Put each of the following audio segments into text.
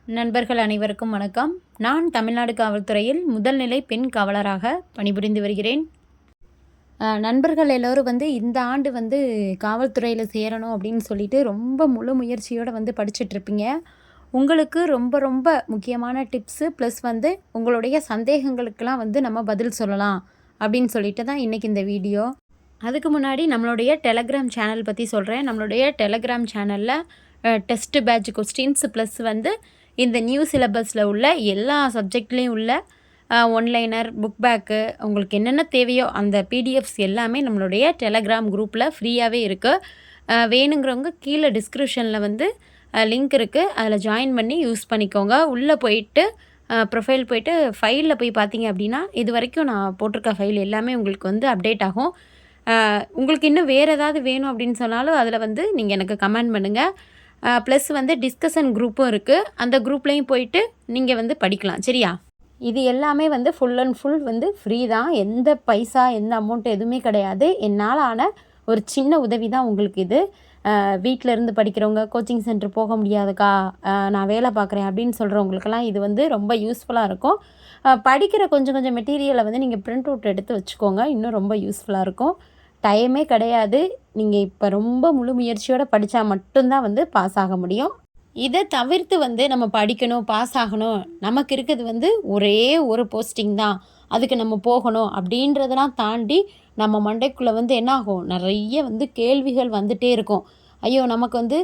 நண்பர்கள் அனைவருக்கும் வணக்கம். நான் தமிழ்நாடு காவல்துறையில் முதல்நிலை பெண் காவலராக பணிபுரிந்து வருகிறேன். நண்பர்கள் எல்லோரும் இந்த ஆண்டு காவல்துறையில் சேரணும் அப்படின்னு சொல்லிட்டு ரொம்ப முழு முயற்சியோடு படிச்சுட்ருப்பீங்க. உங்களுக்கு ரொம்ப ரொம்ப முக்கியமான டிப்ஸு ப்ளஸ் உங்களுடைய சந்தேகங்களுக்கெல்லாம் நம்ம பதில் சொல்லலாம் அப்படின்னு சொல்லிட்டு தான் இன்றைக்கி இந்த வீடியோ. அதுக்கு முன்னாடி நம்மளுடைய டெலகிராம் சேனல் பற்றி சொல்கிறேன். நம்மளுடைய டெலகிராம் சேனலில் டெஸ்ட் பேட்ச் கொஸ்டின்ஸ் ப்ளஸ் இந்த நியூ சிலபஸில் உள்ள எல்லா சப்ஜெக்ட்லேயும் உள்ள ஒன்லைனர் புக் பேக்கு உங்களுக்கு என்னென்ன தேவையோ அந்த பிடிஎஃப்ஸ் எல்லாமே நம்மளுடைய டெலகிராம் குரூப்பில் ஃப்ரீயாகவே இருக்குது. வேணுங்கிறவங்க கீழே டிஸ்கிரிப்ஷனில் லிங்க் இருக்குது, அதில் ஜாயின் பண்ணி யூஸ் பண்ணிக்கோங்க. உள்ளே போயிட்டு ப்ரொஃபைல் போயிட்டு ஃபைலில் போய் பார்த்தீங்க அப்படின்னா இது வரைக்கும் நான் போட்டிருக்க ஃபைல் எல்லாமே உங்களுக்கு அப்டேட் ஆகும். உங்களுக்கு இன்னும் வேறு ஏதாவது வேணும் அப்படின்னு சொன்னாலும் அதில் நீங்கள் எனக்கு கமெண்ட் பண்ணுங்கள். ப்ளஸ் டிஸ்கஷன் குரூப்பும் இருக்குது, அந்த குரூப்லேயும் போயிட்டு நீங்கள் படிக்கலாம். சரியா? இது எல்லாமே ஃபுல் அண்ட் ஃபுல் ஃப்ரீ தான். எந்த பைசா எந்த அமௌண்ட் எதுவுமே கிடையாது. என்னால் ஆன ஒரு சின்ன உதவி தான் உங்களுக்கு இது. வீட்டில் இருந்து படிக்கிறவங்க, கோச்சிங் சென்டர் போக முடியாதுக்கா, நான் வேலை பார்க்குறேன் அப்படின்னு சொல்கிறவங்களுக்கெல்லாம் இது ரொம்ப யூஸ்ஃபுல்லாக இருக்கும். படிக்கிற கொஞ்சம் கொஞ்சம் மெட்டீரியலை நீங்கள் பிரிண்ட் அவுட் எடுத்து வச்சுக்கோங்க, இன்னும் ரொம்ப யூஸ்ஃபுல்லாக இருக்கும். டைமே கிடையாது. நீங்கள் இப்போ ரொம்ப முழு முயற்சியோடு படித்தா மட்டும்தான் பாஸ் ஆக முடியும். இதை தவிர்த்து நம்ம படிக்கணும், பாஸ் ஆகணும், நமக்கு இருக்கிறது ஒரே ஒரு போஸ்டிங் தான், அதுக்கு நம்ம போகணும் அப்படின்றதெல்லாம் தாண்டி நம்ம மண்டைக்குள்ளே என்ன ஆகும், நிறைய கேள்விகள் வந்துகிட்டே இருக்கும். ஐயோ நமக்கு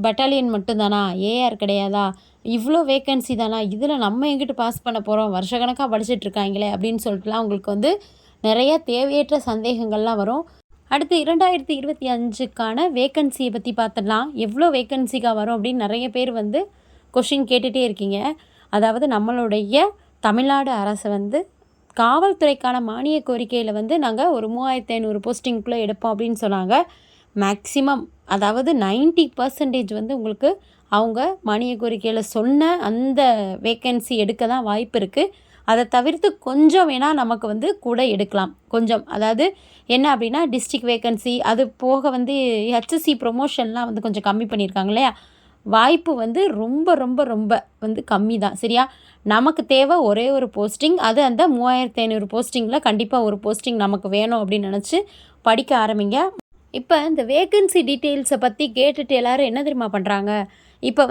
பட்டாலியன் மட்டும்தானா, ஏஆர் கிடையாதா, இவ்வளோ வேக்கன்சி தானா, இதில் நம்ம எங்கிட்ட பாஸ் பண்ண போகிறோம், வருஷக்கணக்காக படிச்சுட்ருக்காங்களே அப்படின்னு சொல்லிட்டுலாம் உங்களுக்கு நிறைய தேவையற்ற சந்தேகங்கள்லாம் வரும். அடுத்து 2025க்கான வேக்கன்சியை பற்றி பார்த்துடலாம். எவ்வளோ வேக்கன்சிக்காக வரும் அப்படின்னு நிறைய பேர் கொஷின் கேட்டுகிட்டே இருக்கீங்க. அதாவது நம்மளுடைய தமிழ்நாடு அரசு காவல்துறைக்கான மானிய கோரிக்கையில் நாங்கள் ஒரு 3500 போஸ்டிங்குள்ளே எடுப்போம் அப்படின்னு சொன்னாங்க. மேக்ஸிமம் அதாவது 90% உங்களுக்கு அவங்க மானிய கோரிக்கையில் சொன்ன அந்த வேக்கன்சி எடுக்க தான் வாய்ப்பு இருக்குது. அதை தவிர்த்து கொஞ்சம் வேணால் நமக்கு கூட எடுக்கலாம். கொஞ்சம் அதாவது என்ன அப்படின்னா டிஸ்ட்ரிக்ட் வேக்கன்சி, அது போக ஹெச்எஸ்சி ப்ரொமோஷன்லாம் கொஞ்சம் கம்மி பண்ணியிருக்காங்க இல்லையா, வாய்ப்பு ரொம்ப ரொம்ப ரொம்ப கம்மி தான். சரியா? நமக்கு தேவை ஒரே ஒரு போஸ்டிங், அது அந்த 3500 போஸ்டிங்கில் கண்டிப்பாக ஒரு போஸ்டிங் நமக்கு வேணும் அப்படின்னு நினச்சி படிக்க ஆரம்பிங்க. இப்போ இந்த வேக்கன்சி டீட்டெயில்ஸை பற்றி கேட்டுட்டு எல்லோரும் என்ன தெரியுமா பண்ணுறாங்க, இப்போ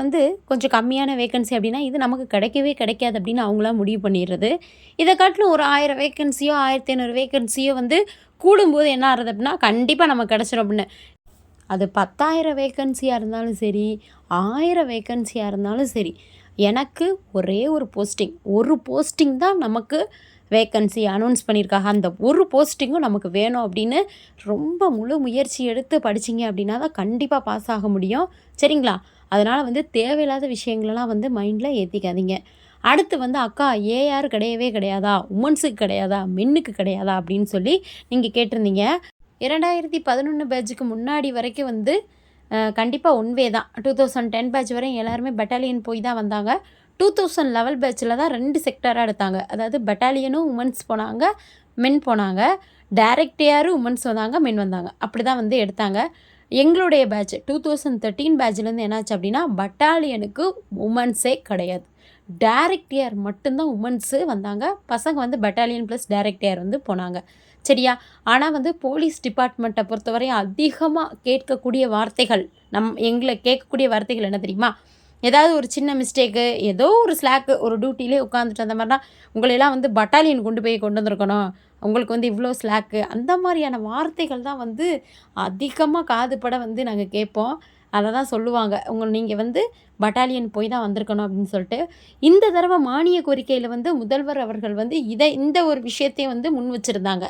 கொஞ்சம் கம்மியான வேக்கன்சி அப்படின்னா இது நமக்கு கிடைக்கவே கிடைக்காது அப்படின்னு அவங்களாம் முடிவு பண்ணிடுறது. இதை காட்டிலும் ஒரு 1000 வேக்கன்சியோ 1500 வேக்கன்சியோ கூடும்போது என்ன ஆகுது அப்படின்னா கண்டிப்பாக நமக்கு கிடச்சிடும் அப்படின்னு. அது 10,000 வேக்கன்சியாக இருந்தாலும் சரி, 1000 வேக்கன்சியாக இருந்தாலும் சரி, எனக்கு ஒரே ஒரு போஸ்டிங் தான் நமக்கு வேக்கன்சி அனௌன்ஸ் பண்ணியிருக்காங்க, அந்த ஒரு போஸ்டிங்கும் நமக்கு வேணும் அப்படின்னு ரொம்ப முழு முயற்சி எடுத்து படிச்சிங்க அப்படின்னா தான் கண்டிப்பாக பாஸ் ஆக முடியும். சரிங்களா? அதனால் தேவையில்லாத விஷயங்களெல்லாம் மைண்டில் ஏற்றிக்காதீங்க. அடுத்து அக்கா ஏஆர் கிடையவே கிடையாதா, உமன்ஸுக்கு கிடையாதா, மென்னுக்கு கிடையாதா அப்படின்னு சொல்லி நீங்கள் கேட்டிருந்தீங்க. 2011 பேட்சுக்கு முன்னாடி வரைக்கும் கண்டிப்பாக ஒன்வே தான். 2010 பேட்ச் வரையும் எல்லாருமே பட்டாலியன் போய் தான் வந்தாங்க. 2011 பேட்சில் தான் 2 செக்டராக எடுத்தாங்க. அதாவது பட்டாலியனும் உமன்ஸ் போனாங்க, மென் போனாங்க. டைரக்ட் ஏஆரும் உமன்ஸ் வந்தாங்க, மென் வந்தாங்க. அப்படி தான் எடுத்தாங்க. எங்களுடைய பேட்ச் 2013 பேட்ச்லேருந்து என்னாச்சு அப்படின்னா பட்டாலியனுக்கு உமன்ஸே கிடையாது, டைரக்ட் ஏஆர் மட்டும்தான் உமன்ஸு வந்தாங்க. பசங்க பட்டாலியன் ப்ளஸ் டைரக்ட் ஏஆர் போனாங்க. சரியா? ஆனால் போலீஸ் டிபார்ட்மெண்ட்டை பொறுத்தவரையும் அதிகமாக கேட்கக்கூடிய வார்த்தைகள், எங்களை கேட்கக்கூடிய வார்த்தைகள் என்ன தெரியுமா, ஏதாவது ஒரு சின்ன மிஸ்டேக்கு, ஏதோ ஒரு ஸ்லாக்கு, ஒரு டியூட்டிலே உட்காந்துட்டு அந்த மாதிரினா உங்களையெல்லாம் பட்டாலியன் கொண்டு வந்திருக்கணும், உங்களுக்கு இவ்வளோ ஸ்லாக்கு, அந்த மாதிரியான வார்த்தைகள் தான் அதிகமாக காதுபட நாங்கள் கேட்போம். அதை தான் சொல்லுவாங்க, நீங்கள் பட்டாலியன் போய் தான் வந்திருக்கணும் அப்படின்னு சொல்லிட்டு. இந்த தடவை மானிய கோரிக்கையில் முதல்வர் அவர்கள் இந்த ஒரு விஷயத்தையும் முன் வச்சுருந்தாங்க.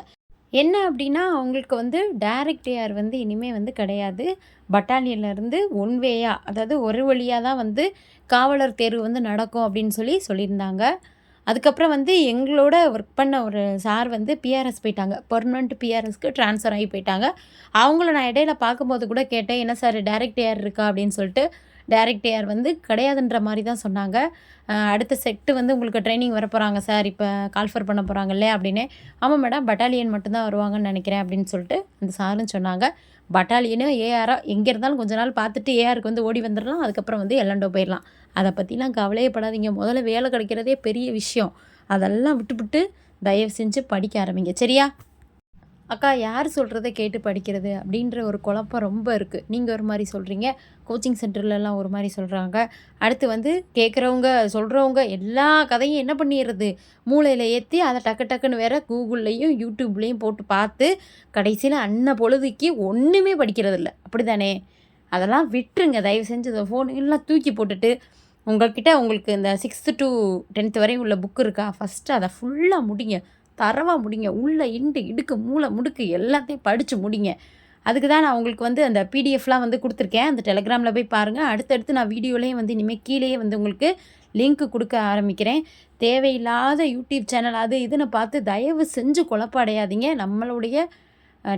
என்ன அப்படின்னா அவங்களுக்கு டைரக்ட் ஏஆர் இனிமேல் கிடையாது, பட்டாலியன்லேருந்து ஒன்வேயாக, அதாவது ஒரு வழியாக தான் காவலர் தேர்வு நடக்கும் அப்படின்னு சொல்லியிருந்தாங்க. அதுக்கப்புறம் எங்களோட ஒர்க் பண்ண ஒரு சார் பிஆர்எஸ் போயிட்டாங்க, பெர்மனண்ட் பிஆர்எஸ்க்கு ட்ரான்ஸ்ஃபர் ஆகி போயிட்டாங்க. அவங்கள நான் இடையில பார்க்கும்போது கூட கேட்டேன், என்ன சார் டைரக்ட் ஏஆர் இருக்கா அப்படின்னு சொல்லிட்டு. டைரக்ட் ஏஆர் கிடையாதுன்ற மாதிரி தான் சொன்னாங்க. அடுத்த செட்டு உங்களுக்கு ட்ரைனிங் வர போகிறாங்க சார், இப்போ கால்ஃபர் பண்ண போகிறாங்க இல்லையா அப்படின்னு. ஆமாம் மேடம், பட்டாலியன் மட்டும்தான் வருவாங்கன்னு நினைக்கிறேன் அப்படின்னு சொல்லிட்டு அந்த சாரும் சொன்னாங்க. பட்டாலியனும் ஏஆராக எங்கே இருந்தாலும் கொஞ்ச நாள் பார்த்துட்டு ஏஆருக்கு ஓடி வந்துடலாம், அதுக்கப்புறம் எல்லண்டோ போயிடலாம். அதை பற்றிலாம் கவலையே படாதீங்க. முதல்ல வேலை கிடைக்கிறதே பெரிய விஷயம். அதெல்லாம் விட்டுவிட்டு தயவு செஞ்சு படிக்க ஆரம்பிங்க. சரியா? அக்கா யார் சொல்கிறத கேட்டு படிக்கிறது அப்படின்ற ஒரு குழப்பம் ரொம்ப இருக்குது. நீங்கள் ஒரு மாதிரி சொல்கிறீங்க, கோச்சிங் சென்டர்லலாம் ஒரு மாதிரி சொல்கிறாங்க. அடுத்து வந்து கேட்குறவங்க சொல்கிறவங்க எல்லா கதையும் என்ன பண்ணிடுறது, மூளையில் ஏற்றி அதை டக்கு டக்குன்னு வேற கூகுள்லேயும் யூடியூப்லேயும் போட்டு பார்த்து கடைசியில் அன்ன பொழுதுக்கு ஒன்றுமே படிக்கிறதில்ல. அப்படி தானே? அதெல்லாம் விட்டுருங்க தயவு செஞ்சு. இந்த ஃபோனெல்லாம் தூக்கி போட்டுட்டு உங்களுக்கு இந்த 6th to 10th வரையும் உள்ள புக் இருக்கா, ஃபஸ்ட்டு அதை ஃபுல்லாக முடிங்க. தரவா முடிங்க. உள்ள இண்டு இடுக்கு மூளை முடுக்கு எல்லாத்தையும் படித்து முடிங்க. அதுக்கு தான் நான் உங்களுக்கு வந்து அந்த பிடிஎஃப்லாம் வந்து கொடுத்துருக்கேன். அந்த டெலகிராமில் போய் பாருங்கள். அடுத்தடுத்து நான் வீடியோலேயும் வந்து இனிமேல் கீழேயே வந்து உங்களுக்கு லிங்க்கு கொடுக்க ஆரம்பிக்கிறேன். தேவையில்லாத யூடியூப் சேனல் அது இதுன்னு பார்த்து தயவு செஞ்சு குழப்படையாதீங்க. நம்மளுடைய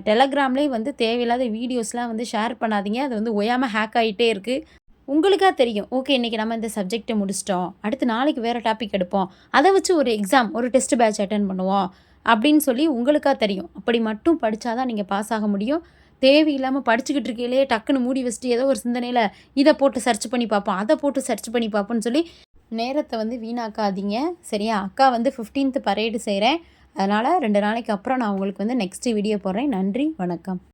டெலகிராம்லேயும் வந்து தேவையில்லாத வீடியோஸ்லாம் வந்து ஷேர் பண்ணாதீங்க. அது வந்து ஓயாமல் ஹேக் ஆகிட்டே இருக்குது. உங்களுக்கா தெரியும். ஓகே, இன்றைக்கி நம்ம இந்த சப்ஜெக்ட்டை முடிச்சிட்டோம். அடுத்து நாளைக்கு வேறு டாபிக் எடுப்போம். அதை வச்சு ஒரு எக்ஸாம், ஒரு டெஸ்ட் பேட்ச் அட்டென்ட் பண்ணுவோம் அப்படின்னு சொல்லி உங்களுக்கா தெரியும். அப்படி மட்டும் படித்தா தான் நீங்கள் பாஸ் ஆக முடியும். தேவையில்லாமல் படிச்சுக்கிட்டு இருக்கையிலே டக்குன்னு மூடி வச்சுட்டு ஏதோ ஒரு சிந்தனையில் இதை போட்டு சர்ச் பண்ணி பார்ப்போம், அதை போட்டு சர்ச் பண்ணி பார்ப்போம்னு சொல்லி நேரத்தை வந்து வீணாக்காதீங்க. சரியா? அக்கா வந்து 15th பரேடு செய்கிறேன். அதனால் 2 நாளைக்கு அப்புறம் நான் உங்களுக்கு வந்து நெக்ஸ்ட்டு வீடியோ போடுறேன். நன்றி, வணக்கம்.